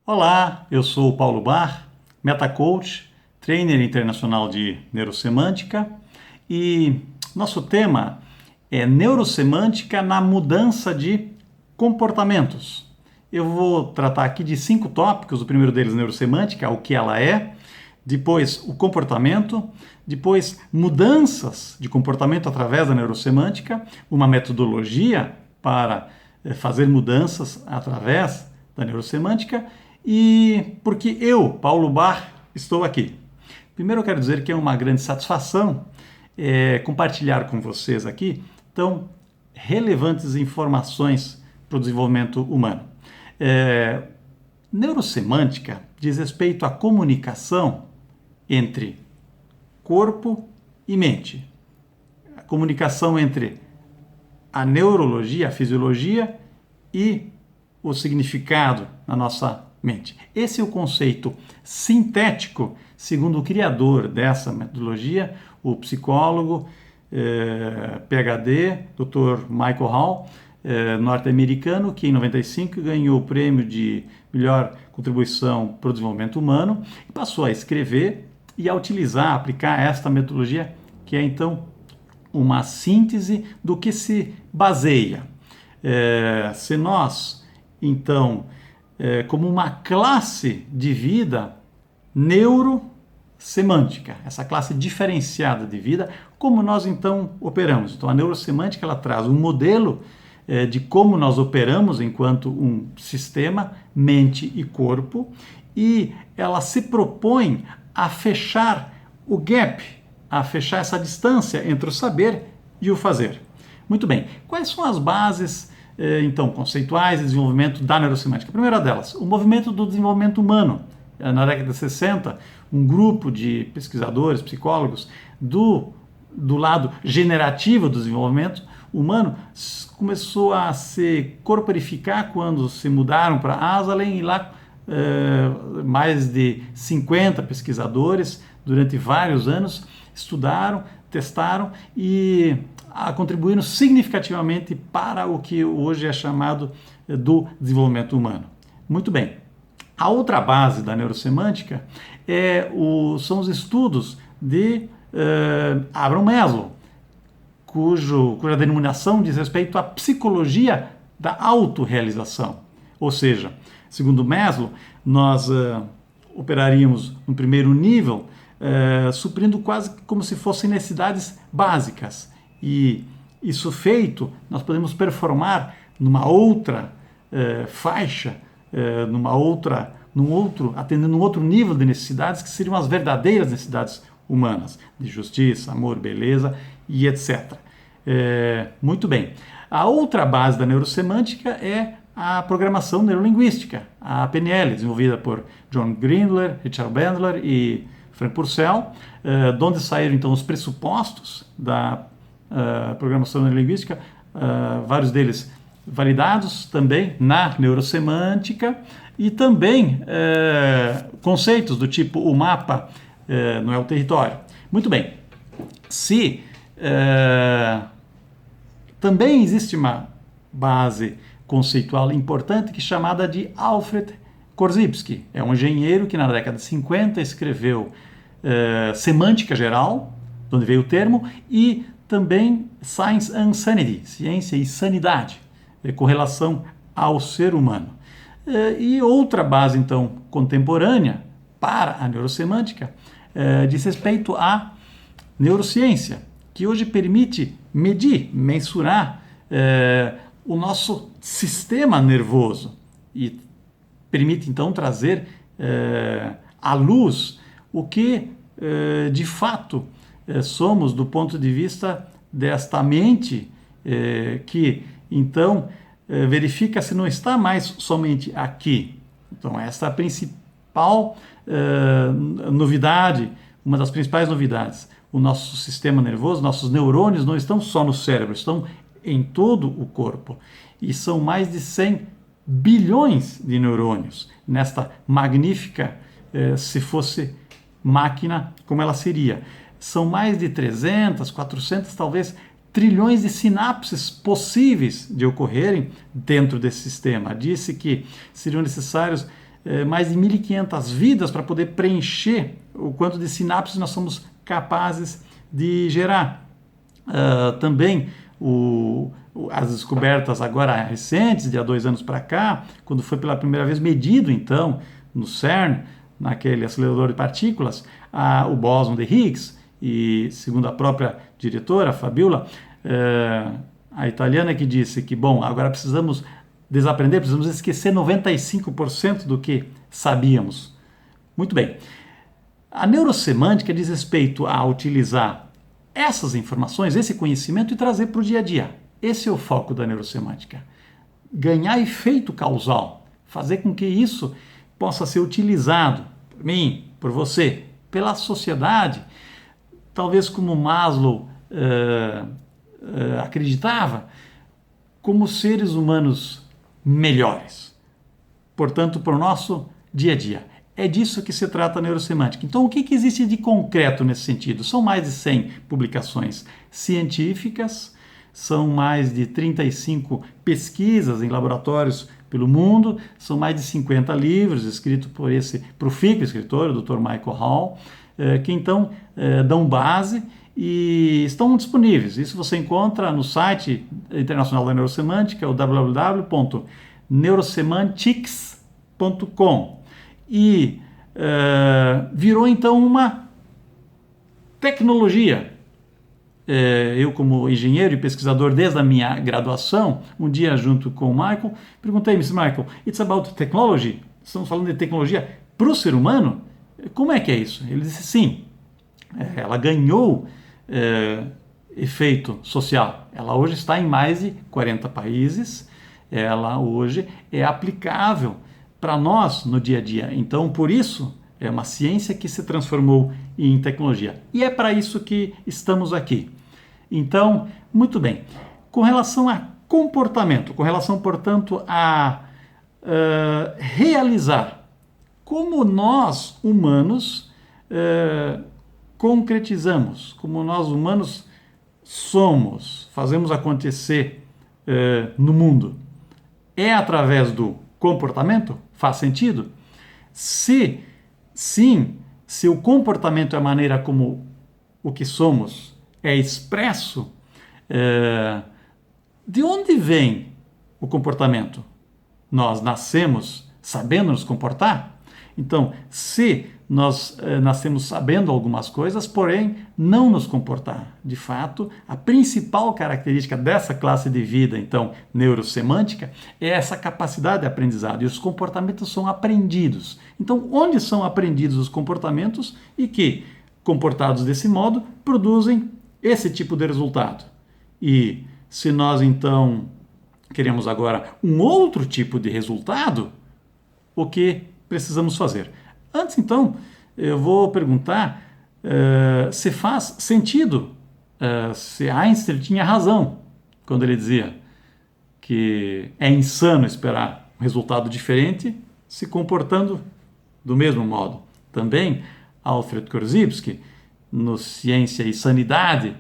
Olá, eu sou o Paulo Bar, MetaCoach, trainer internacional de neurosemântica e nosso tema é neurosemântica na mudança de comportamentos. Eu vou tratar aqui de 5 tópicos, o primeiro deles neurosemântica, o que ela é, depois o comportamento, depois mudanças de comportamento através da neurosemântica, uma metodologia para fazer mudanças através da neurosemântica e porque eu, Paulo Bar, estou aqui. Primeiro eu quero dizer que é uma grande satisfação compartilhar com vocês aqui tão relevantes informações para o desenvolvimento humano. Neurosemântica diz respeito à comunicação entre corpo e mente. A comunicação entre a neurologia, a fisiologia e o significado na nossa mente. Esse é o conceito sintético, segundo o criador dessa metodologia, o psicólogo, PhD, Dr. Michael Hall, norte-americano, que em 95 ganhou o prêmio de melhor contribuição para o desenvolvimento humano e passou a escrever e a utilizar, a aplicar esta metodologia, que é então uma síntese do que se baseia. Se nós, então, como uma classe de vida neurosemântica, essa classe diferenciada de vida, como nós então operamos. Então a neurosemântica ela traz um modelo de como nós operamos enquanto um sistema, mente e corpo, e ela se propõe a fechar o gap, a fechar essa distância entre o saber e o fazer. Muito bem, quais são as bases então, conceituais de desenvolvimento da neurosemântica? A primeira delas, o movimento do desenvolvimento humano. Na década de 60, um grupo de pesquisadores, psicólogos, do lado generativo do desenvolvimento humano, começou a se corporificar quando se mudaram para Esalen e lá mais de 50 pesquisadores, durante vários anos, estudaram, testaram e contribuíram significativamente para o que hoje é chamado do desenvolvimento humano. Muito bem. A outra base da neurosemântica são os estudos de Abraham Maslow, cuja denominação diz respeito à psicologia da autorrealização. Ou seja, segundo Maslow, nós operaríamos no primeiro nível, suprindo quase como se fossem necessidades básicas. E isso feito, nós podemos performar numa outra faixa, atendendo um outro nível de necessidades, que seriam as verdadeiras necessidades humanas, de justiça, amor, beleza e etc. Muito bem. A outra base da neurosemântica é a programação neurolinguística, a PNL, desenvolvida por John Grindler, Richard Bandler e Frank Purcell, de onde saíram então os pressupostos da programação neurolinguística, vários deles validados também na neurosemântica, e também conceitos do tipo o mapa não é o território. Muito bem. Também existe uma base conceitual importante que é chamada de Alfred Korzybski. É um engenheiro que na década de 50 escreveu Semântica Geral, de onde veio o termo, e também Science and Sanity, Ciência e Sanidade, com relação ao ser humano. E outra base, então, contemporânea para a neurosemântica diz respeito à neurociência, que hoje permite medir, mensurar o nosso sistema nervoso e permite, então, trazer à luz o que, de fato, somos do ponto de vista desta mente que, então, verifica se não está mais somente aqui. Então, essa é a principal novidade, uma das principais novidades. O nosso sistema nervoso, nossos neurônios não estão só no cérebro, estão em todo o corpo. E são mais de 100 bilhões de neurônios nesta magnífica, se fosse máquina, como ela seria. São mais de 300, 400, talvez, trilhões de sinapses possíveis de ocorrerem dentro desse sistema. Disse que seriam necessários mais de 1.500 vidas para poder preencher o quanto de sinapses nós somos capazes de gerar. Também as descobertas agora recentes, de há 2 anos para cá, quando foi pela primeira vez medido, então, no CERN, naquele acelerador de partículas, o bóson de Higgs, e segundo a própria diretora, Fabiola, a italiana, que disse que, bom, agora precisamos desaprender, precisamos esquecer 95% do que sabíamos. Muito bem. A neurosemântica diz respeito a utilizar essas informações, esse conhecimento, e trazer para o dia a dia. Esse é o foco da neurosemântica. Ganhar efeito causal, fazer com que isso possa ser utilizado por mim, por você, pela sociedade, talvez como Maslow acreditava, como seres humanos melhores. Portanto, para o nosso dia a dia. É disso que se trata a neurosemântica. Então, o que existe de concreto nesse sentido? São mais de 100 publicações científicas, são mais de 35 pesquisas em laboratórios pelo mundo, são mais de 50 livros escritos por esse profícuo escritor, o Dr. Michael Hall, que então dão base e estão disponíveis. Isso você encontra no site internacional da neurosemântica, o www.neurosemantics.com. E virou então uma tecnologia. Eu, como engenheiro e pesquisador desde a minha graduação, um dia junto com o Michael, perguntei, Mr. Michael, it's about technology? Estamos falando de tecnologia para o ser humano? Como é que é isso? Ele disse sim. Ela ganhou efeito social. Ela hoje está em mais de 40 países. Ela hoje é aplicável para nós no dia a dia. Então, por isso, é uma ciência que se transformou em tecnologia. E é para isso que estamos aqui. Então, muito bem. Com relação a comportamento, com relação, portanto, a realizar como nós, humanos, concretizamos, como nós, humanos, somos, fazemos acontecer no mundo. É através do comportamento? Faz sentido? Se sim, se o comportamento é a maneira como o que somos é expresso, de onde vem o comportamento? Nós nascemos sabendo nos comportar? Então, se nós nascemos sabendo algumas coisas, porém não nos comportar. De fato, a principal característica dessa classe de vida, então, neurosemântica, é essa capacidade de aprendizado. E os comportamentos são aprendidos. Então, onde são aprendidos os comportamentos e que, comportados desse modo, produzem esse tipo de resultado? E se nós, então, queremos agora um outro tipo de resultado, o que precisamos fazer? Antes, então, eu vou perguntar se faz sentido, se Einstein tinha razão quando ele dizia que é insano esperar um resultado diferente se comportando do mesmo modo. Também, Alfred Korzybski, no Ciência e Sanidade,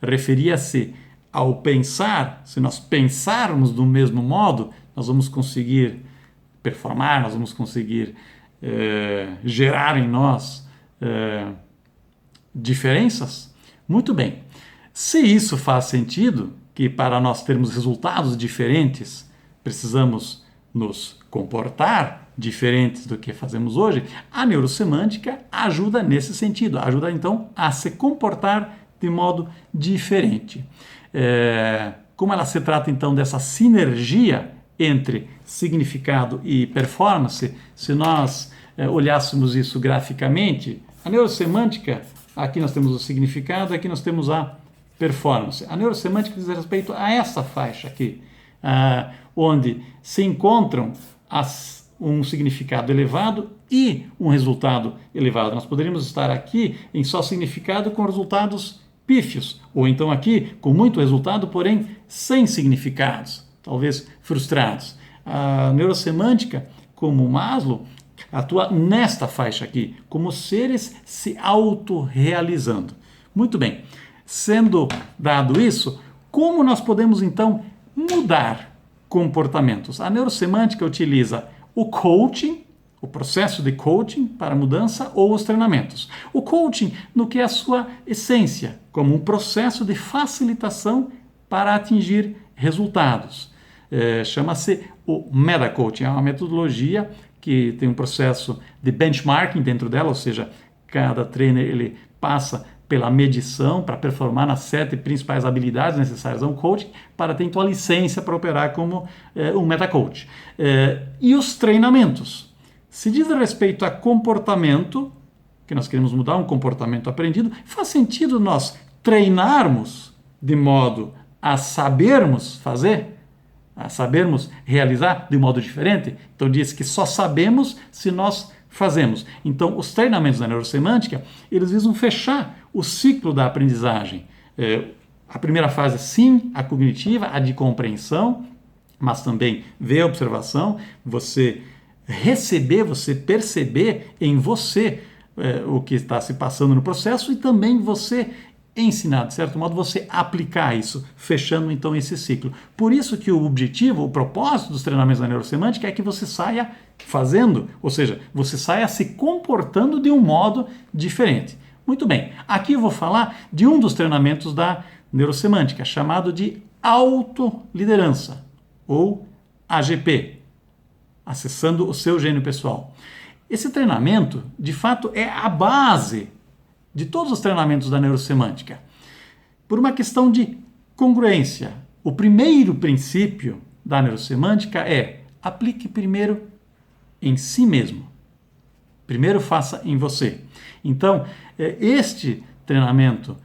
referia-se ao pensar, se nós pensarmos do mesmo modo, nós vamos conseguir performar, nós vamos conseguir gerar em nós diferenças? Muito bem. Se isso faz sentido, que para nós termos resultados diferentes, precisamos nos comportar diferentes do que fazemos hoje, a neurosemântica ajuda nesse sentido, ajuda então a se comportar de modo diferente. Como ela se trata então dessa sinergia entre significado e performance, se nós olhássemos isso graficamente, a neurosemântica, aqui nós temos o significado, aqui nós temos a performance. A neurosemântica diz respeito a essa faixa aqui, onde se encontram um significado elevado e um resultado elevado. Nós poderíamos estar aqui em só significado com resultados pífios, ou então aqui com muito resultado, porém sem significados, talvez frustrados. A neurosemântica, como Maslow, atua nesta faixa aqui, como seres se autorrealizando. Muito bem, sendo dado isso, como nós podemos então mudar comportamentos? A neurosemântica utiliza o coaching, o processo de coaching para mudança ou os treinamentos. O coaching no que é a sua essência, como um processo de facilitação para atingir resultados. Chama-se o Meta-Coaching, é uma metodologia que tem um processo de benchmarking dentro dela, ou seja, cada trainer ele passa pela medição para performar nas 7 principais habilidades necessárias a um coaching para ter então a licença para operar como um Meta-Coach. E os treinamentos? Se diz respeito a comportamento, que nós queremos mudar um comportamento aprendido, faz sentido nós treinarmos de modo a sabermos fazer, a sabermos realizar de modo diferente? Então diz que só sabemos se nós fazemos. Então os treinamentos da neurosemântica, eles visam fechar o ciclo da aprendizagem. A primeira fase, sim, a cognitiva, a de compreensão, mas também ver a observação, você receber, você perceber em você o que está se passando no processo e também você ensinar, de certo modo, você aplicar isso, fechando então esse ciclo. Por isso que o objetivo, o propósito dos treinamentos da neurosemântica é que você saia fazendo, ou seja, você saia se comportando de um modo diferente. Muito bem, aqui eu vou falar de um dos treinamentos da neurosemântica, chamado de autoliderança, ou AGP, acessando o seu gênio pessoal. Esse treinamento, de fato, é a base de todos os treinamentos da neurosemântica, por uma questão de congruência. O primeiro princípio da neurosemântica é: aplique primeiro em si mesmo. Primeiro faça em você. Então, este treinamento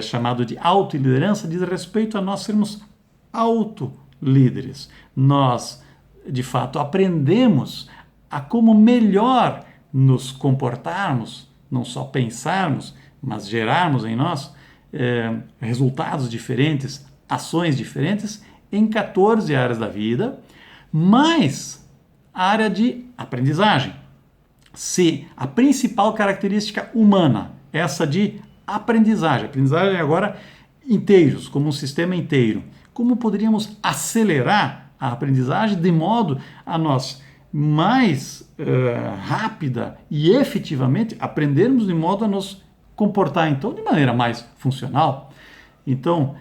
chamado de autoliderança diz respeito a nós sermos autolíderes. Nós, de fato, aprendemos a como melhor nos comportarmos, não só pensarmos, mas gerarmos em nós resultados diferentes, ações diferentes em 14 áreas da vida, mais a área de aprendizagem. Se a principal característica humana, essa de aprendizagem agora inteiros, como um sistema inteiro, como poderíamos acelerar a aprendizagem de modo a nós mais rápida e efetivamente aprendermos de modo a nos comportar então de maneira mais funcional. Então,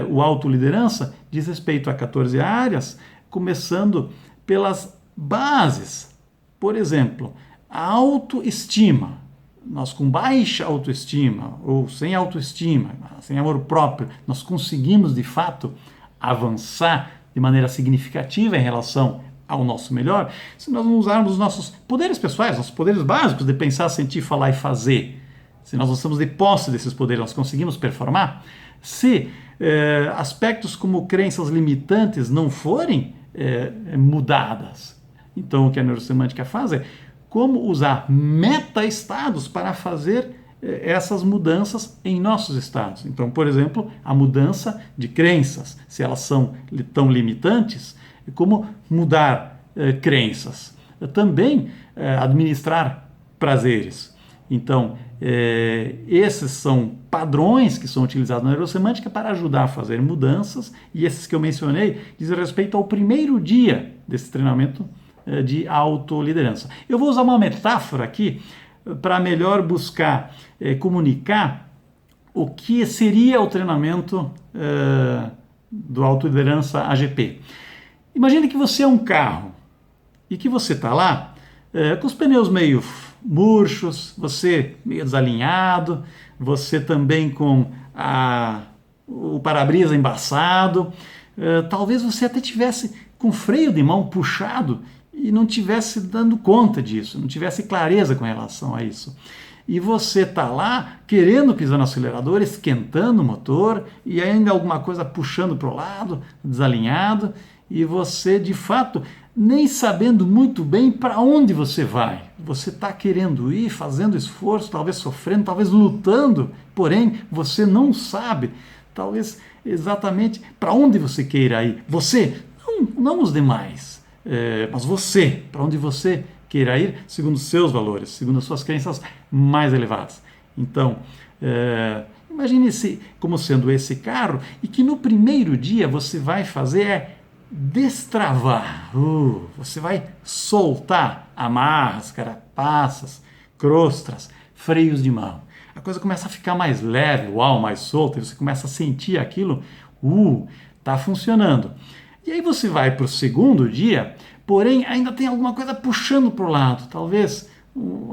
o autoliderança diz respeito a 14 áreas, começando pelas bases. Por exemplo, a autoestima. Nós com baixa autoestima ou sem autoestima, sem amor próprio, nós conseguimos de fato avançar de maneira significativa em relação ao nosso melhor, se nós não usarmos os nossos poderes pessoais, nossos poderes básicos de pensar, sentir, falar e fazer. Se nós não estamos de posse desses poderes, nós conseguimos performar. Se aspectos como crenças limitantes não forem mudadas, então o que a neurosemântica faz é como usar meta-estados para fazer essas mudanças em nossos estados. Então, por exemplo, a mudança de crenças, se elas são tão limitantes, como mudar crenças. Também administrar prazeres. Então, esses são padrões que são utilizados na neurosemântica para ajudar a fazer mudanças, e esses que eu mencionei dizem respeito ao primeiro dia desse treinamento de autoliderança. Eu vou usar uma metáfora aqui para melhor buscar comunicar o que seria o treinamento do autoliderança AGP. Imagine que você é um carro e que você está lá com os pneus meio murchos, você meio desalinhado, você também com o para-brisa embaçado, talvez você até tivesse com freio de mão puxado e não tivesse dando conta disso, não tivesse clareza com relação a isso. E você está lá querendo pisar no acelerador, esquentando o motor e ainda alguma coisa puxando para o lado, desalinhado, e você, de fato, nem sabendo muito bem para onde você vai. Você está querendo ir, fazendo esforço, talvez sofrendo, talvez lutando, porém você não sabe, talvez exatamente para onde você queira ir. Você, não os demais, mas você, para onde você queira ir, segundo os seus valores, segundo as suas crenças mais elevadas. Então, imagine-se como sendo esse carro e que no primeiro dia você vai fazer destravar. Você vai soltar amarras, carapaças, crostras, freios de mão. A coisa começa a ficar mais leve, mais solta, e você começa a sentir aquilo, tá funcionando. E aí você vai para o segundo dia, porém ainda tem alguma coisa puxando para o lado, talvez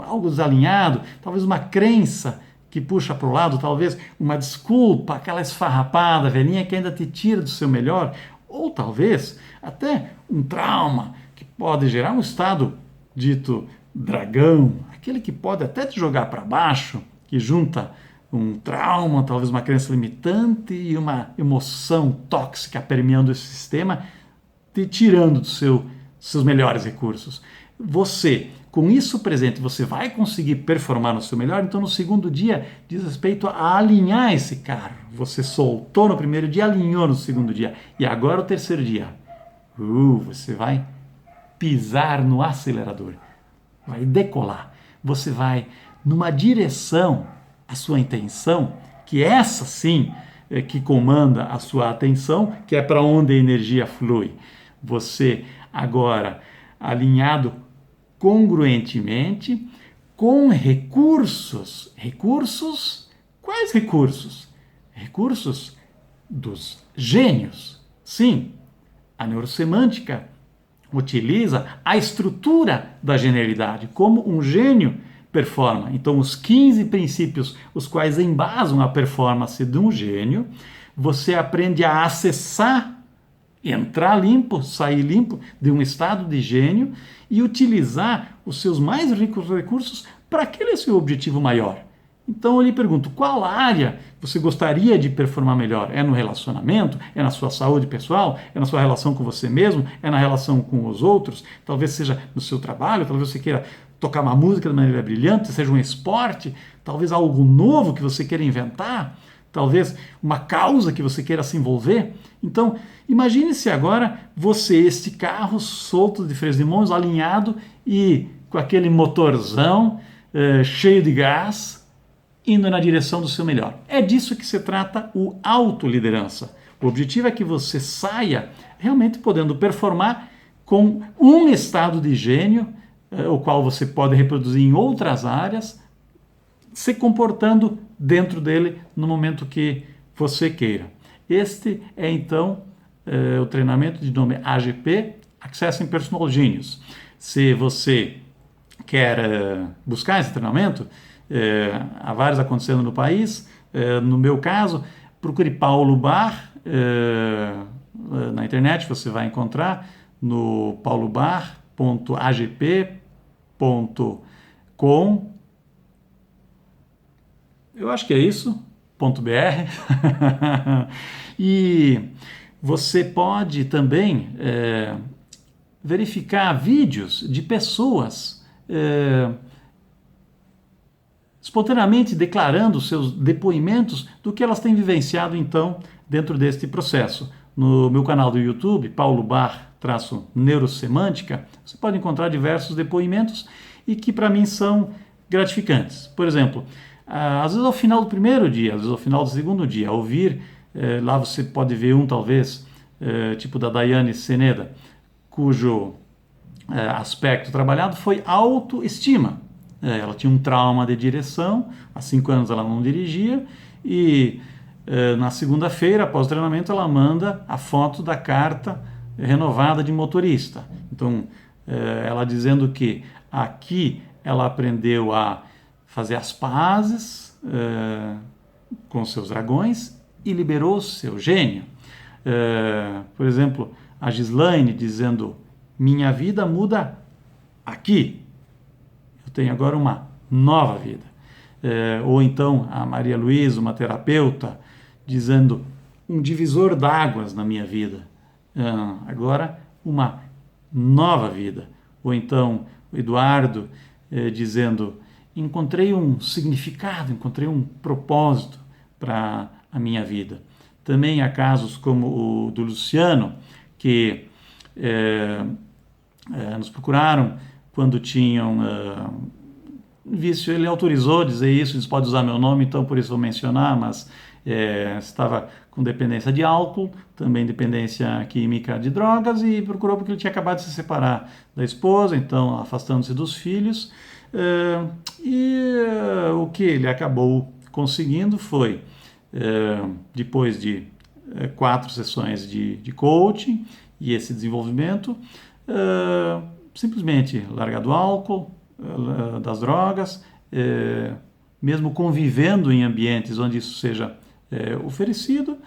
algo desalinhado, talvez uma crença que puxa para o lado, talvez uma desculpa, aquela esfarrapada velhinha que ainda te tira do seu melhor, ou talvez até um trauma que pode gerar um estado dito dragão, aquele que pode até te jogar para baixo, que junta um trauma, talvez uma crença limitante e uma emoção tóxica permeando esse sistema, te tirando dos seus melhores recursos. Você, com isso presente, você vai conseguir performar no seu melhor. Então, no segundo dia, diz respeito a alinhar esse carro. Você soltou no primeiro dia, alinhou no segundo dia. E agora o terceiro dia. Você vai pisar no acelerador. Vai decolar. Você vai numa direção, a sua intenção, que essa sim é que comanda a sua atenção, que é para onde a energia flui. Você agora alinhado congruentemente com recursos. Recursos? Quais recursos? Recursos dos gênios. Sim, a neurosemântica utiliza a estrutura da genialidade, como um gênio performa. Então, os 15 princípios, os quais embasam a performance de um gênio, você aprende a acessar, entrar limpo, sair limpo de um estado de gênio e utilizar os seus mais ricos recursos para aquele seu objetivo maior. Então eu lhe pergunto, qual área você gostaria de performar melhor? É no relacionamento? É na sua saúde pessoal? É na sua relação com você mesmo? É na relação com os outros? Talvez seja no seu trabalho, talvez você queira tocar uma música de maneira brilhante, seja um esporte, talvez algo novo que você queira inventar, talvez uma causa que você queira se envolver. Então, imagine-se agora você, este carro solto de freios de mãos, alinhado e com aquele motorzão cheio de gás, indo na direção do seu melhor. É disso que se trata o autoliderança. O objetivo é que você saia realmente podendo performar com um estado de gênio, o qual você pode reproduzir em outras áreas, se comportando dentro dele no momento que você queira. Este é então o treinamento de nome AGP, Accessing Personal Genius. Se você quer buscar esse treinamento, há vários acontecendo no país. No meu caso, procure Paulo Bar na internet, você vai encontrar no paulobar.agp.com. Eu acho que é isso, .br. E você pode também verificar vídeos de pessoas espontaneamente declarando seus depoimentos do que elas têm vivenciado, então, dentro deste processo. No meu canal do YouTube, Paulo Bar-Neurosemântica, você pode encontrar diversos depoimentos e que, para mim, são gratificantes. Por exemplo, às vezes ao final do primeiro dia, às vezes ao final do segundo dia, ouvir, lá você pode ver talvez, tipo da Daiane Seneda, cujo aspecto trabalhado foi autoestima. Ela tinha um trauma de direção, há 5 anos ela não dirigia, e na segunda-feira, após o treinamento, ela manda a foto da carta renovada de motorista. Então, ela dizendo que aqui ela aprendeu a fazer as pazes com seus dragões e liberou seu gênio. Por exemplo, a Gislaine dizendo, minha vida muda aqui. Tenho agora uma nova vida. Ou então a Maria Luísa, uma terapeuta, dizendo um divisor d'águas na minha vida. Agora uma nova vida. Ou então o Eduardo dizendo, encontrei um significado, encontrei um propósito para a minha vida. Também há casos como o do Luciano, que nos procuraram quando tinham vício. Ele autorizou dizer isso, eles podem usar meu nome, então por isso vou mencionar, mas estava com dependência de álcool, também dependência química de drogas, e procurou porque ele tinha acabado de se separar da esposa, então afastando-se dos filhos. O que ele acabou conseguindo foi, depois de 4 sessões de coaching e esse desenvolvimento, simplesmente largar do álcool, das drogas, mesmo convivendo em ambientes onde isso seja oferecido,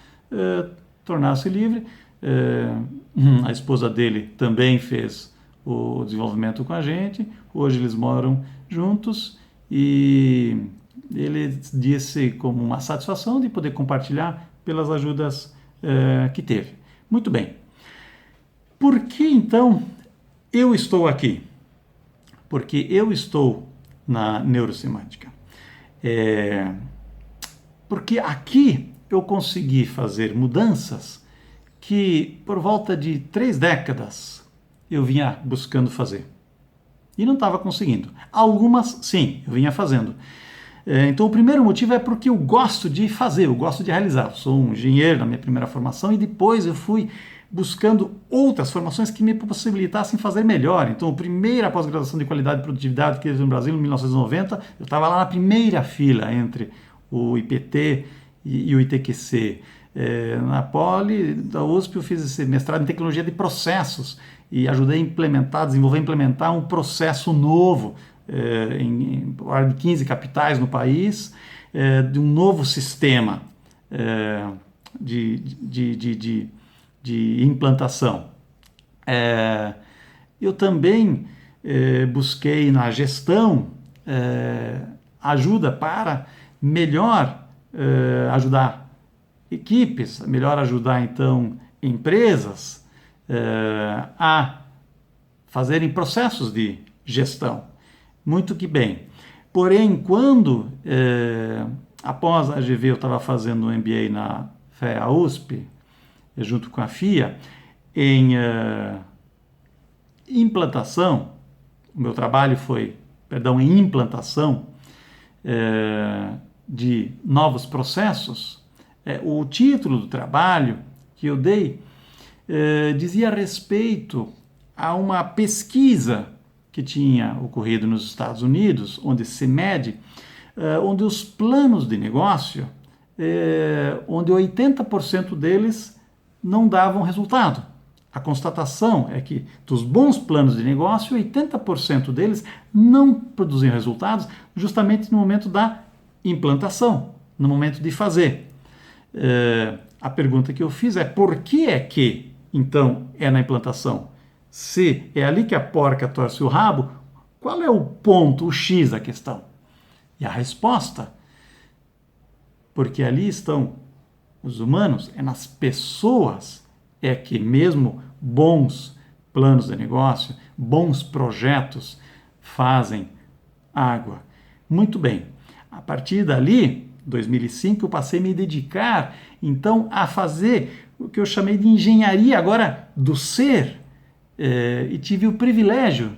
tornar-se livre. A esposa dele também fez o desenvolvimento com a gente, hoje eles moram juntos e ele disse como uma satisfação de poder compartilhar pelas ajudas que teve. Muito bem. Por que então eu estou aqui? Porque eu estou na neurosemântica. Porque aqui eu consegui fazer mudanças que por volta de 3 décadas eu vinha buscando fazer. E não estava conseguindo. Algumas, sim, eu vinha fazendo. Então o primeiro motivo é porque eu gosto de fazer, eu gosto de realizar. Eu sou um engenheiro na minha primeira formação e depois eu fui buscando outras formações que me possibilitassem fazer melhor. Então, a primeira pós-graduação de qualidade e produtividade que teve no Brasil, em 1990, eu estava lá na primeira fila entre o IPT e o ITQC. Na Poli, da USP, eu fiz esse mestrado em tecnologia de processos e ajudei a implementar um processo novo em 15 capitais no país, de um novo sistema de implantação. Eu também busquei na gestão ajuda para melhor ajudar equipes, melhor ajudar então empresas a fazerem processos de gestão. Muito que bem. Porém, quando após a AGV eu estava fazendo um MBA na FEA USP, junto com a FIA, em implantação, o meu trabalho foi, em implantação de novos processos. O título do trabalho que eu dei dizia respeito a uma pesquisa que tinha ocorrido nos Estados Unidos, onde se mede, onde os planos de negócio, onde 80% deles não davam resultado. A constatação é que dos bons planos de negócio, 80% deles não produziam resultados justamente no momento da implantação, no momento de fazer. A pergunta que eu fiz é: por que então, é na implantação? Se é ali que a porca torce o rabo, qual é o ponto, o X da questão? E a resposta, porque ali estão os humanos, nas pessoas, que mesmo bons planos de negócio, bons projetos fazem água. Muito bem. A partir dali, 2005, eu passei a me dedicar, então, a fazer o que eu chamei de engenharia agora do ser, e tive o privilégio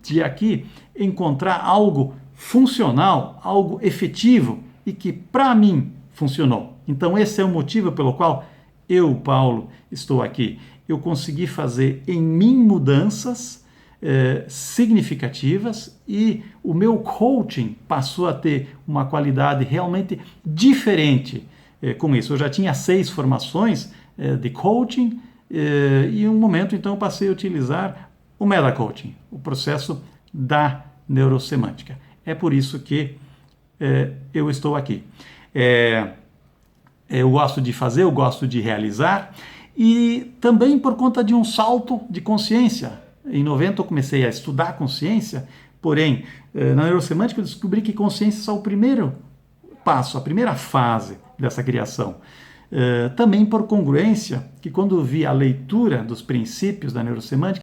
de aqui encontrar algo funcional, algo efetivo e que, para mim, funcionou. Então, esse é o motivo pelo qual eu, Paulo, estou aqui. Eu consegui fazer em mim mudanças significativas e o meu coaching passou a ter uma qualidade realmente diferente com isso. Eu já tinha 6 formações de coaching e em um momento, então, eu passei a utilizar o meta-coaching, o processo da neurosemântica. É por isso que eu estou aqui. Eu gosto de fazer, eu gosto de realizar e também por conta de um salto de consciência. Em 90 eu comecei a estudar consciência, porém, na neurosemântica eu descobri que consciência é só o primeiro passo, a primeira fase dessa criação. Também por congruência, que quando vi a leitura dos princípios da neurosemântica,